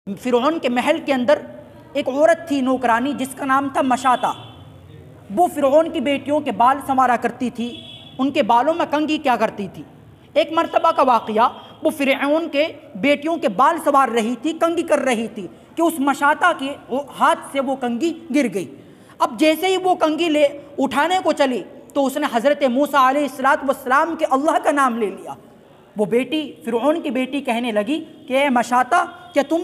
فرعون کے محل کے اندر ایک عورت تھی نوکرانی جس کا نام تھا مشاطہ۔ وہ فرعون کی بیٹیوں کے بال سنوارا کرتی تھی، ان کے بالوں میں کنگھی کیا کرتی تھی۔ ایک مرتبہ کا واقعہ، وہ فرعون کے بیٹیوں کے بال سنوار رہی تھی، کنگھی کر رہی تھی کہ اس مشاطہ کے ہاتھ سے وہ کنگھی گر گئی۔ اب جیسے ہی وہ کنگھی لے اٹھانے کو چلی تو اس نے حضرت موسیٰ علیہ السلام کے اللہ کا نام لے لیا۔ وہ بیٹی، فرعون کی بیٹی کہنے لگی کہ اے مشاطہ، کیا تم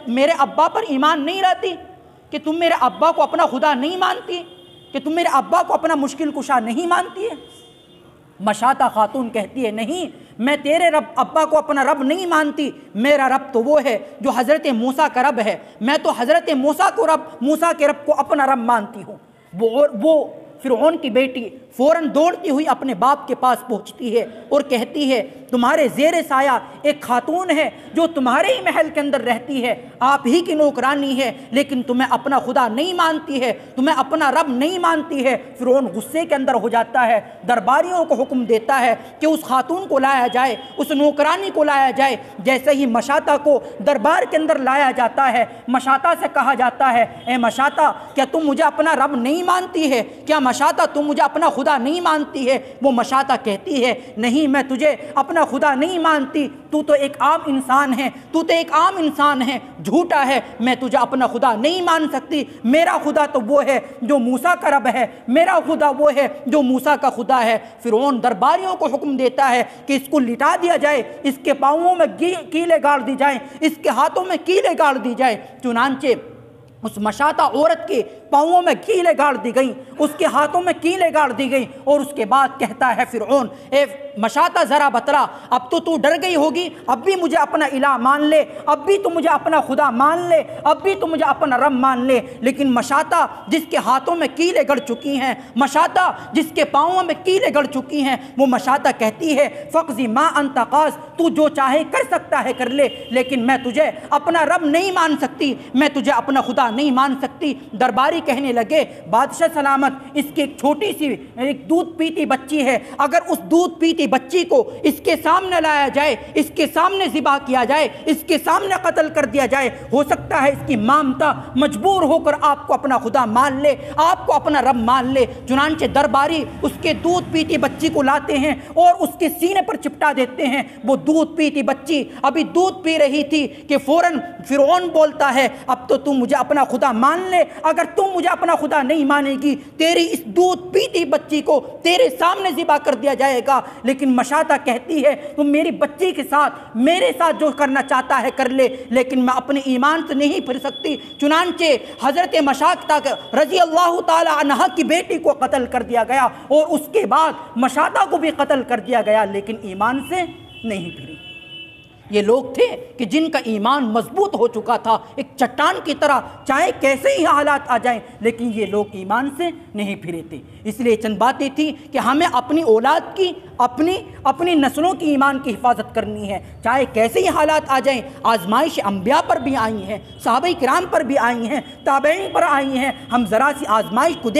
میرے ابا پر ایمان نہیں لاتی؟ کہ تم میرے ابا کو اپنا خدا نہیں مانتی؟ کہ تم میرے ابا کو اپنا مشکل کشا نہیں مانتی ہے؟ مشاطہ خاتون کہتی ہے نہیں، میں تیرے ابا کو اپنا رب نہیں مانتی، میرا رب تو وہ ہے جو حضرت موسیٰ کا رب ہے، میں تو حضرت موسیٰ کے رب کو اپنا رب مانتی ہوں۔ وہ فرعون کی بیٹی فوراً دوڑتی ہوئی اپنے باپ کے پاس پہنچتی ہے اور کہتی ہے تمہارے زیر سایہ ایک خاتون ہے جو تمہارے ہی محل کے اندر رہتی ہے، آپ ہی کی نوکرانی ہے، لیکن تمہیں اپنا خدا نہیں مانتی ہے، تمہیں اپنا رب نہیں مانتی ہے۔ فرعون غصے کے اندر ہو جاتا ہے، درباریوں کو حکم دیتا ہے کہ اس خاتون کو لایا جائے، اس نوکرانی کو لایا جائے۔ جیسے ہی مشاطہ کو دربار کے اندر لایا جاتا ہے، مشاطہ سے کہا جاتا ہے اے مشاطہ، کیا تم مجھے اپنا رب نہیں مانتی ہے؟ کیا مشاطہ تم مجھے اپنا خدا نہیں مانتی ہے؟ وہ مشاطہ کہتی ہے نہیں، میں تجھے اپنا خدا نہیں مانتی، تو ایک عام انسان ہے، تو ایک عام انسان ہے، جھوٹا ہے، میں تجھے اپنا خدا نہیں مان سکتی۔ میرا خدا تو وہ ہے جو موسیٰ کا رب ہے، میرا خدا وہ ہے جو موسیٰ کا خدا ہے۔ فرعون درباریوں کو حکم دیتا ہے کہ اس کو لٹا دیا جائے، اس کے پاؤں میں کیلیں گاڑ دی جائیں، اس کے ہاتھوں میں کیلیں گاڑ دی جائیں۔ چنانچہ اس مشاطہ عورت کے پاؤں میں کیلیں گاڑ دی گئیں، اس کے ہاتھوں میں کیلیں گاڑ دی گئیں، اور اس کے بعد کہتا ہے فرعون اے مشاطہ ذرا بتلا، اب تو ڈر گئی ہوگی، اب بھی مجھے اپنا الہ مان لے، اب بھی تو مجھے اپنا خدا مان لے، اب بھی تو مجھے اپنا رب مان لے۔ لیکن مشاطہ جس کے ہاتھوں میں کیلیں گڑ چکی ہیں، مشاطہ جس کے پاؤں میں کیلیں گڑ چکی ہیں، وہ مشاطہ کہتی ہے فقضی ما انت قاض، تو جو چاہے کر سکتا ہے کر لے، لیکن میں تجھے اپنا رب نہیں مان سکتی، میں تجھے اپنا خدا نہیں مان سکتی۔ درباری کہنے لگے بادشاہ سلامت، اس کی ایک چھوٹی سی ایک دودھ پیتی بچی ہے، اگر اس دودھ پیتی بچی کو اس کے سامنے لایا جائے، اس کے سامنے ذبح کیا جائے، اس کے سامنے قتل کر دیا جائے، ہو سکتا ہے اس کی مامتا مجبور ہو کر آپ کو اپنا خدا مان لے، آپ کو اپنا رب مان لے۔ چنانچہ درباری اس کے دودھ پیتی بچی کو لاتے ہیں اور اس کے سینے پر چپٹا دیتے ہیں۔ وہ دودھ پیتی بچی ابھی دودھ پی رہی تھی کہ فوراً فرعون بولتا ہے اب تو تم مجھے اپنا خدا مان لے، اگر تم مجھے اپنا خدا نہیں مانے گی تیری اس دودھ پیتی بچی کو تیرے سامنے ذبح کر دیا جائے گا۔ لیکن مشاطہ کہتی ہے تم میری بچی کے ساتھ میرے ساتھ جو کرنا چاہتا ہے کر لے، لیکن میں اپنے ایمان سے نہیں پھر سکتی۔ چنانچہ حضرت مشاطہ رضی اللہ تعالی عنہا کی بیٹی کو قتل کر دیا گیا اور اس کے بعد مشاطہ کو بھی قتل کر دیا گیا، لیکن ایمان سے نہیں پھری۔ یہ لوگ تھے کہ جن کا ایمان مضبوط ہو چکا تھا، ایک چٹان کی طرح، چاہے کیسے ہی حالات آ جائیں، لیکن یہ لوگ ایمان سے نہیں پھرے تھے۔ اس لیے چند باتیں تھیں کہ ہمیں اپنی اولاد کی، اپنی نسلوں کی ایمان کی حفاظت کرنی ہے، چاہے کیسے ہی حالات آ جائیں۔ آزمائش انبیاء پر بھی آئی ہیں، صحابہ کرام پر بھی آئی ہیں، تابعین پر آئی ہیں، ہم ذرا سی آزمائش کو